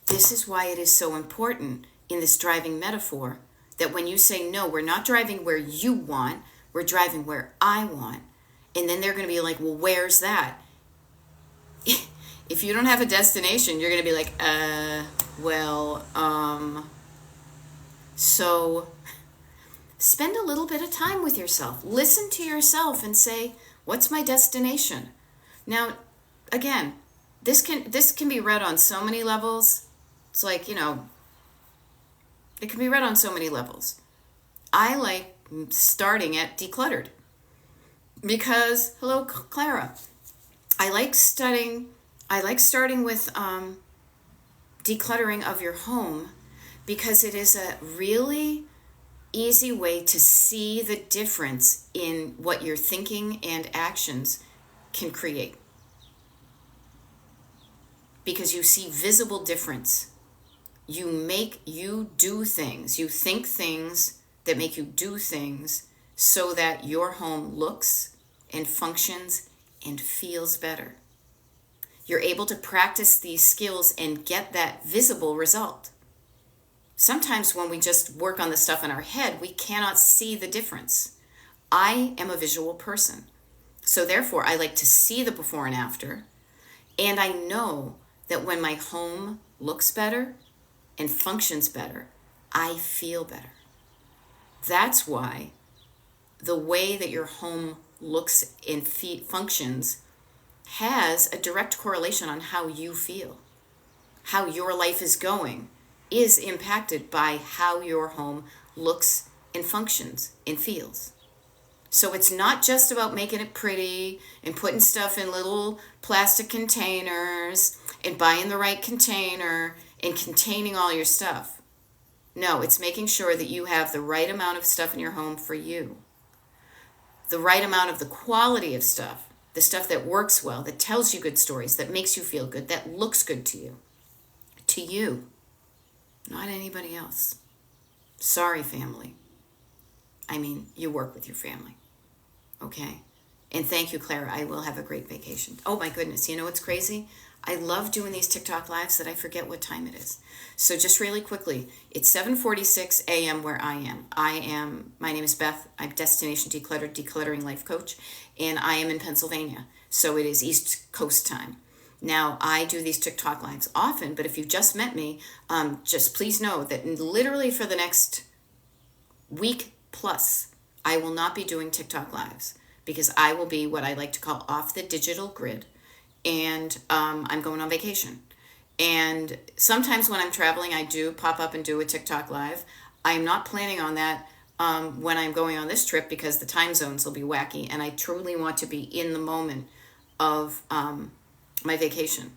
[SPEAKER 1] This is why it is so important in this driving metaphor that when you say, no, we're not driving where you want, we're driving where I want. And then they're going to be like, well, where's that? If you don't have a destination, you're going to be like, so spend a little bit of time with yourself. Listen to yourself and say, what's my destination? Now, again, this can be read on so many levels. It's like, it can be read on so many levels. I like starting at decluttered because, hello, Clara. I like starting with decluttering of your home because it is a really easy way to see the difference in what your thinking and actions can create. Because you see visible difference. You do things. You think things that make you do things so that your home looks and functions and feels better. You're able to practice these skills and get that visible result. Sometimes when we just work on the stuff in our head, we cannot see the difference. I am a visual person. So therefore, I like to see the before and after. And I know that when my home looks better and functions better, I feel better. That's why the way that your home looks and functions has a direct correlation on how you feel. How your life is going is impacted by how your home looks and functions and feels. So it's not just about making it pretty and putting stuff in little plastic containers and buying the right container and containing all your stuff. No, it's making sure that you have the right amount of stuff in your home for you, the right amount of the quality of stuff, the stuff that works well, that tells you good stories, that makes you feel good, that looks good to you, not anybody else. Sorry, family. I mean, you work with your family, okay? And thank you, Clara. I will have a great vacation. Oh my goodness, you know what's crazy? I love doing these TikTok lives that I forget what time it is. So just really quickly, it's 7:46 a.m. where I am. My name is Beth. I'm Destination Decluttered, Decluttering Life Coach, and I am in Pennsylvania. So it is East Coast time. Now, I do these TikTok lives often, but if you just met me, just please know that literally for the next week plus, I will not be doing TikTok lives because I will be what I like to call off the digital grid, and I'm going on vacation. And sometimes when I'm traveling, I do pop up and do a TikTok live. I'm not planning on that when I'm going on this trip because the time zones will be wacky, and I truly want to be in the moment of my vacation.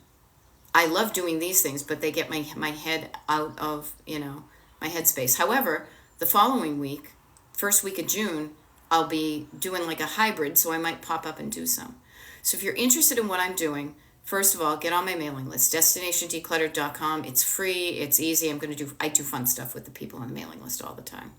[SPEAKER 1] I love doing these things, but they get my head out of, my headspace. However, the following week, first week of June, I'll be doing like a hybrid, so I might pop up and do some. So if you're interested in what I'm doing, first of all, get on my mailing list, destinationdecluttered.com. It's free, it's easy. I do fun stuff with the people on the mailing list all the time.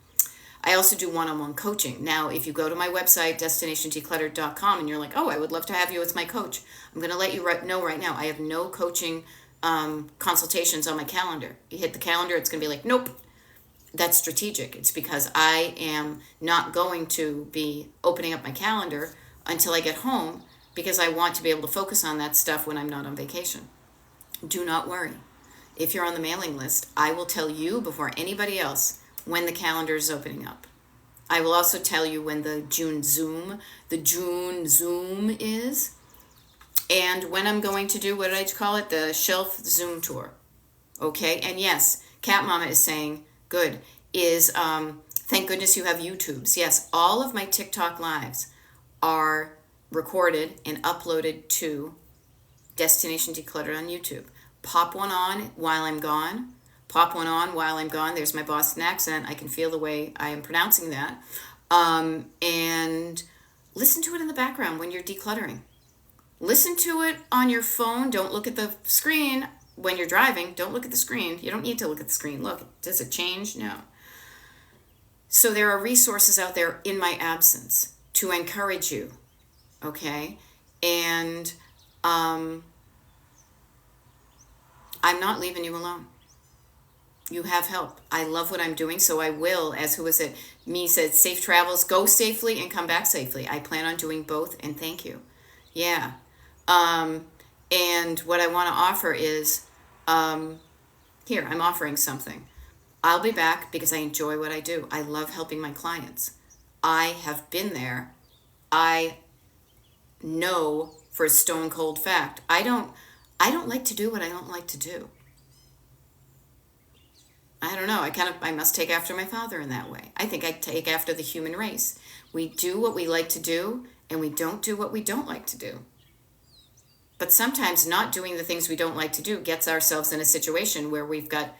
[SPEAKER 1] I also do one-on-one coaching. Now, if you go to my website, destinationdecluttered.com, and you're like, oh, I would love to have you as my coach, I'm going to let you know right now, I have no coaching consultations on my calendar. You hit the calendar, it's going to be like, nope. That's strategic. It's because I am not going to be opening up my calendar until I get home because I want to be able to focus on that stuff when I'm not on vacation. Do not worry. If you're on the mailing list, I will tell you before anybody else when the calendar is opening up. I will also tell you when the June Zoom is, and when I'm going to do, what did I call it? The Shelf Zoom Tour. Okay? And yes, Cat Mama is saying, good, thank goodness you have YouTubes. Yes, all of my TikTok lives are recorded and uploaded to Destination Decluttered on YouTube. Pop one on while I'm gone. There's my Boston accent. I can feel the way I am pronouncing that. And listen to it in the background when you're decluttering. Listen to it on your phone. Don't look at the screen when you're driving. Don't look at the screen. You don't need to look at the screen. Look, does it change? No. So there are resources out there in my absence to encourage you, okay? And I'm not leaving you alone. You have help. I love what I'm doing, so I will, as who was it? Me said, safe travels, go safely and come back safely. I plan on doing both, and thank you. Yeah. And what I want to offer is, here, I'm offering something. I'll be back because I enjoy what I do. I love helping my clients. I have been there. I know for a stone cold fact. I don't like to do what I don't like to do. I don't know. I must take after my father in that way. I think I take after the human race. We do what we like to do, and we don't do what we don't like to do. But sometimes not doing the things we don't like to do gets ourselves in a situation where we've got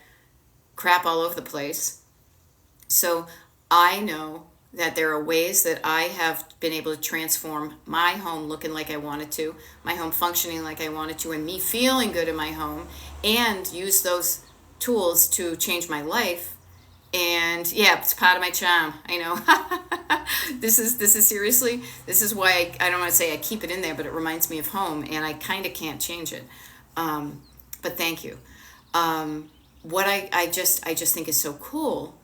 [SPEAKER 1] crap all over the place. So I know that there are ways that I have been able to transform my home looking like I wanted to, my home functioning like I wanted to, and me feeling good in my home, and use those tools to change my life. And yeah, it's part of my charm. I know. This is seriously, this is why I don't want to say I keep it in there, but it reminds me of home, and I kind of can't change it. But thank you. What I just think is so cool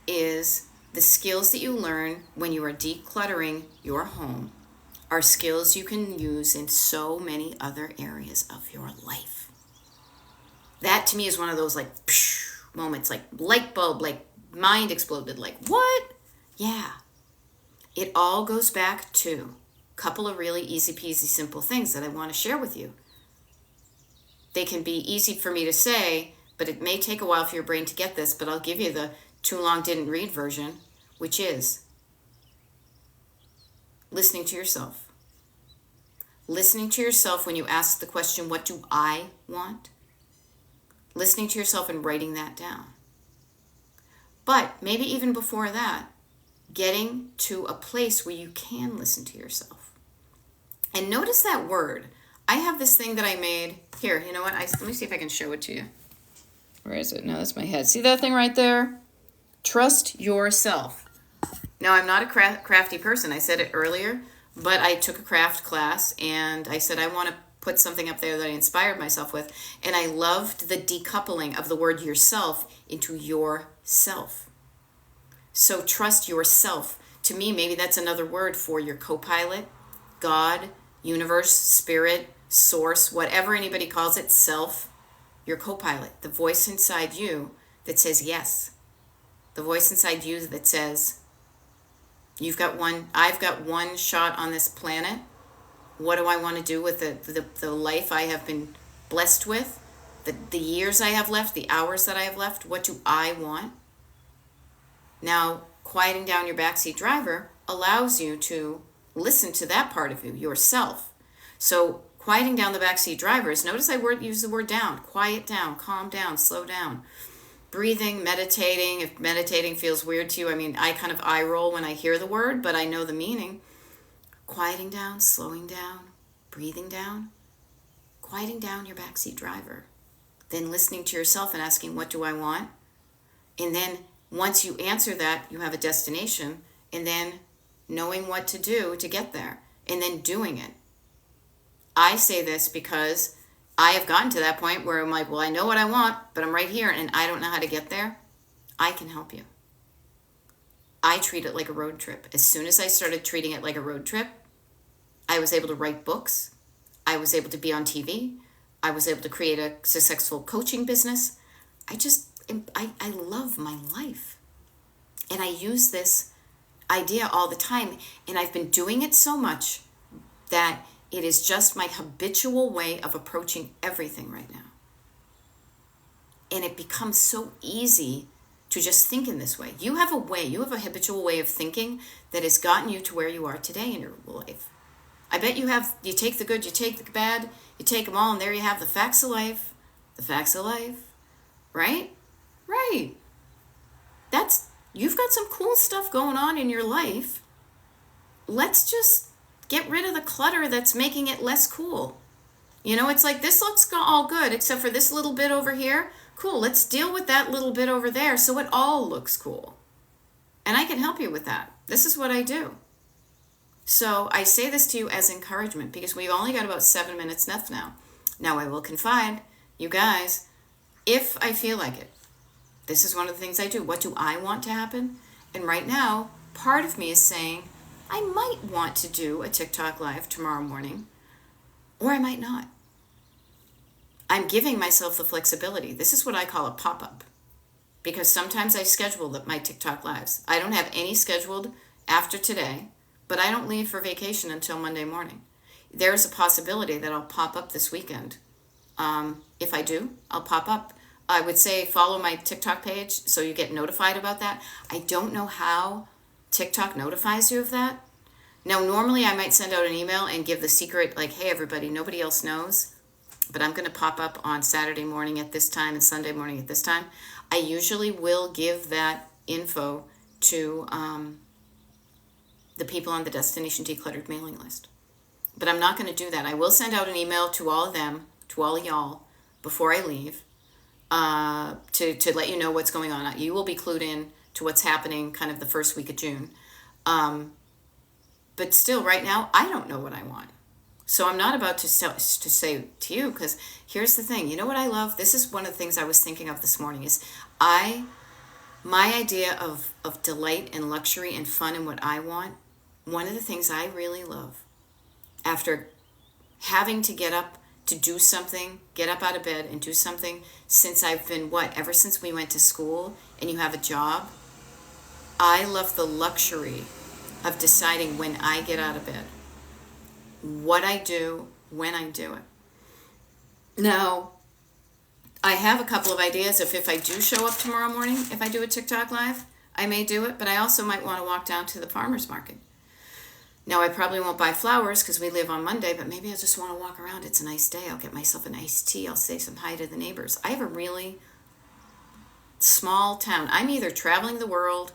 [SPEAKER 1] is the skills that you learn when you are decluttering your home are skills you can use in so many other areas of your life. That to me is one of those like moments, like light bulb, like mind exploded, like what? Yeah. It all goes back to a couple of really easy peasy simple things that I want to share with you. They can be easy for me to say, but it may take a while for your brain to get this, but I'll give you the too long didn't read version, which is listening to yourself, listening to yourself when you ask the question, what do I want? Listening to yourself and writing that down. But maybe even before that, getting to a place where you can listen to yourself. And notice that word. I have this thing that I made. Here, you know what? Let me see if I can show it to you. Where is it? No, that's my head. See that thing right there? Trust yourself. Now, I'm not a crafty person. I said it earlier, but I took a craft class, and I said I want to put something up there that I inspired myself with, and I loved the decoupling of the word yourself into yourself. So trust yourself. To me, maybe that's another word for your co-pilot, God, universe, spirit, source, whatever anybody calls it, self, your co-pilot, the voice inside you that says yes. The voice inside you that says, I've got one shot on this planet. What do I want to do with the life I have been blessed with? The years I have left, the hours that I have left, what do I want? Now, quieting down your backseat driver allows you to listen to that part of you, yourself. So quieting down the backseat driver is, notice I use the word down, quiet down, calm down, slow down. Breathing, meditating, if meditating feels weird to you, I mean, I kind of eye roll when I hear the word, but I know the meaning. Quieting down, slowing down, breathing down, quieting down your backseat driver. Then listening to yourself and asking, what do I want? And then once you answer that, you have a destination, and then knowing what to do to get there, and then doing it. I say this because I have gotten to that point where I'm like, well, I know what I want, but I'm right here and I don't know how to get there. I can help you. I treat it like a road trip. As soon as I started treating it like a road trip, I was able to write books. I was able to be on TV. I was able to create a successful coaching business. I love my life. And I use this idea all the time. And I've been doing it so much that it is just my habitual way of approaching everything right now. And it becomes so easy to just think in this way. You have a habitual way of thinking that has gotten you to where you are today in your life. I bet you take the good, you take the bad, you take them all, and there you have the facts of life. The facts of life, right? Right. You've got some cool stuff going on in your life. Let's just get rid of the clutter that's making it less cool. You know, it's like, this looks all good except for this little bit over here. Cool, let's deal with that little bit over there so it all looks cool. And I can help you with that. This is what I do. So I say this to you as encouragement because we've only got about 7 minutes left now. Now I will confide, you guys, if I feel like it. This is one of the things I do. What do I want to happen? And right now, part of me is saying, I might want to do a TikTok live tomorrow morning, or I might not. I'm giving myself the flexibility. This is what I call a pop-up, because sometimes I schedule my TikTok lives. I don't have any scheduled after today, but I don't leave for vacation until Monday morning. There's a possibility that I'll pop up this weekend. If I do, I'll pop up. I would say follow my TikTok page so you get notified about that. I don't know how TikTok notifies you of that. Now, normally I might send out an email and give the secret, like, hey, everybody, nobody else knows, but I'm going to pop up on Saturday morning at this time and Sunday morning at this time. I usually will give that info to the people on the Destination Decluttered mailing list. But I'm not going to do that. I will send out an email to all of them, to all of y'all, before I leave, to let you know what's going on. You will be clued in to what's happening kind of the first week of June. But still, right now, I don't know what I want. So I'm not about to say to you, because here's the thing. You know what I love? This is one of the things I was thinking of this morning is my idea of delight and luxury and fun and what I want, one of the things I really love, after having to get up to do something, get up out of bed and do something since I've been, ever since we went to school and you have a job, I love the luxury of deciding when I get out of bed, what I do, when I do it. Now, I have a couple of ideas of if I do show up tomorrow morning, if I do a TikTok live, I may do it, but I also might want to walk down to the farmer's market. Now, I probably won't buy flowers because we live on Monday, but maybe I just want to walk around. It's a nice day. I'll get myself an iced tea. I'll say some hi to the neighbors. I have a really small town. I'm either traveling the world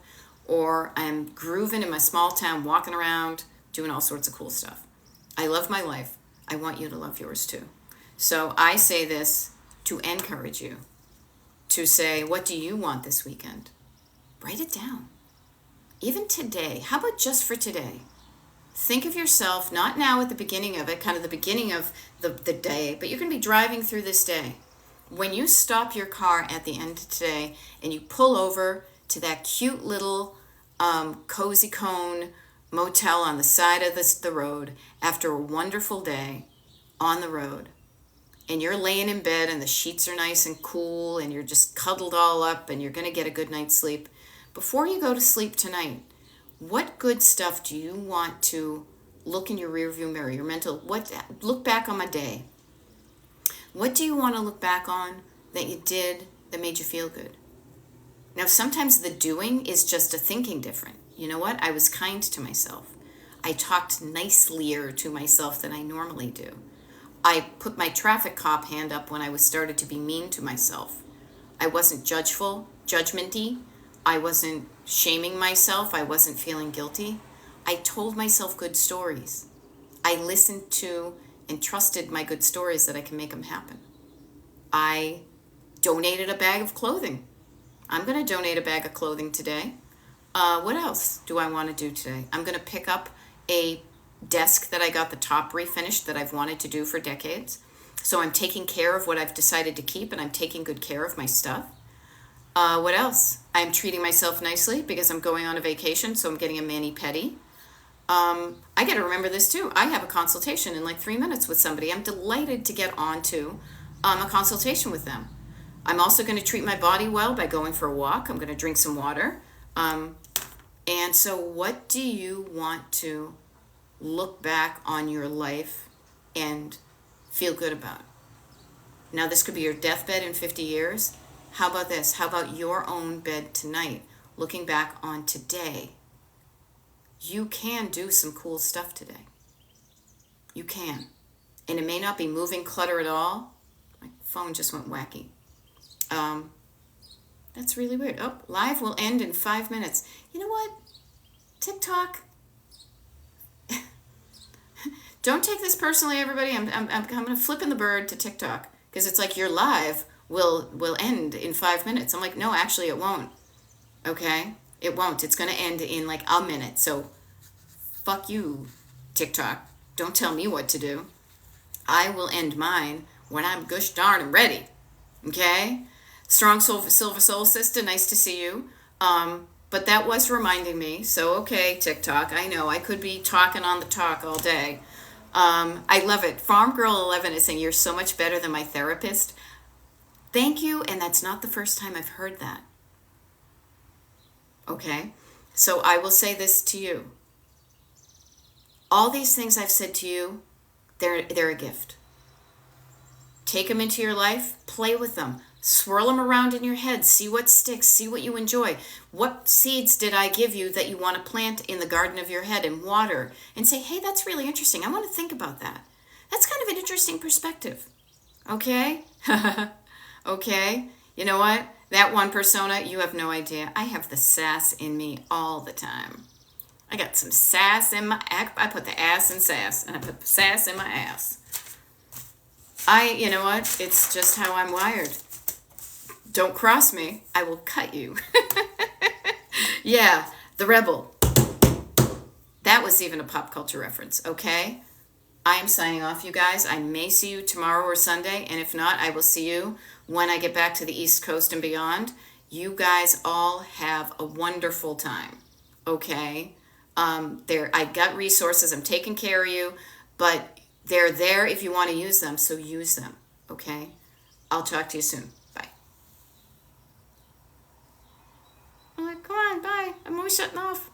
[SPEAKER 1] or I'm grooving in my small town, walking around, doing all sorts of cool stuff. I love my life. I want you to love yours too. So I say this to encourage you to say, what do you want this weekend? Write it down. Even today. How about just for today? Think of yourself, not now at the beginning of it, kind of the beginning of the day, but you're going to be driving through this day. When you stop your car at the end of today and you pull over to that cute little cozy cone motel on the side of the road after a wonderful day on the road, and you're laying in bed and the sheets are nice and cool and you're just cuddled all up and you're going to get a good night's sleep, before you go to sleep tonight, what good stuff do you want to look in your rearview mirror, your mental, look back on my day? What do you want to look back on that you did that made you feel good? Now, sometimes the doing is just a thinking different. You know what? I was kind to myself. I talked nicelier to myself than I normally do. I put my traffic cop hand up when I was started to be mean to myself. I wasn't judgmenty. I wasn't shaming myself. I wasn't feeling guilty. I told myself good stories. I listened to and trusted my good stories that I can make them happen. I donated a bag of clothing. I'm going to donate a bag of clothing today. What else do I want to do today? I'm going to pick up a desk that I got the top refinished that I've wanted to do for decades. So I'm taking care of what I've decided to keep, and I'm taking good care of my stuff. What else? I'm treating myself nicely because I'm going on a vacation, so I'm getting a mani-pedi. I got to remember this too. I have a consultation in like 3 minutes with somebody. I'm delighted to get on to a consultation with them. I'm also going to treat my body well by going for a walk. I'm going to drink some water. And so what do you want to look back on your life and feel good about? Now, this could be your deathbed in 50 years. How about this? How about your own bed tonight, looking back on today? You can do some cool stuff today. You can. And it may not be moving clutter at all. My phone just went wacky. That's really weird. Oh, live will end in 5 minutes. You know what? TikTok. Don't take this personally, everybody. I'm going to flip in the bird to TikTok because it's like your live will end in 5 minutes. I'm like, no, actually it won't. Okay? It won't. It's going to end in like a minute. So fuck you, TikTok. Don't tell me what to do. I will end mine when I'm gosh darn and ready. Okay? Strong Soul Silver Soul Sister, nice to see you. But that was reminding me. So, okay, TikTok. I know I could be talking on the talk all day. I love it. Farm Girl 11 is saying, you're so much better than my therapist. Thank you. And that's not the first time I've heard that. Okay? So I will say this to you. All these things I've said to you, they're a gift. Take them into your life. Play with them. Swirl them around in your head. See what sticks. See what you enjoy. What seeds did I give you that you want to plant in the garden of your head and water? And say, hey, that's really interesting. I want to think about that. That's kind of an interesting perspective. Okay? Okay? You know what? That one persona, you have no idea. I have the sass in me all the time. I got some sass in my... I put the ass in sass, and I put the sass in my ass. You know what? It's just how I'm wired. Don't cross me. I will cut you. Yeah, the rebel. That was even a pop culture reference, okay? I am signing off, you guys. I may see you tomorrow or Sunday, and if not, I will see you when I get back to the East Coast and beyond. You guys all have a wonderful time, okay? I got resources. I'm taking care of you, but they're there if you want to use them, so use them, okay? I'll talk to you soon. Bye. I'm like, come on, bye. I'm always shutting off.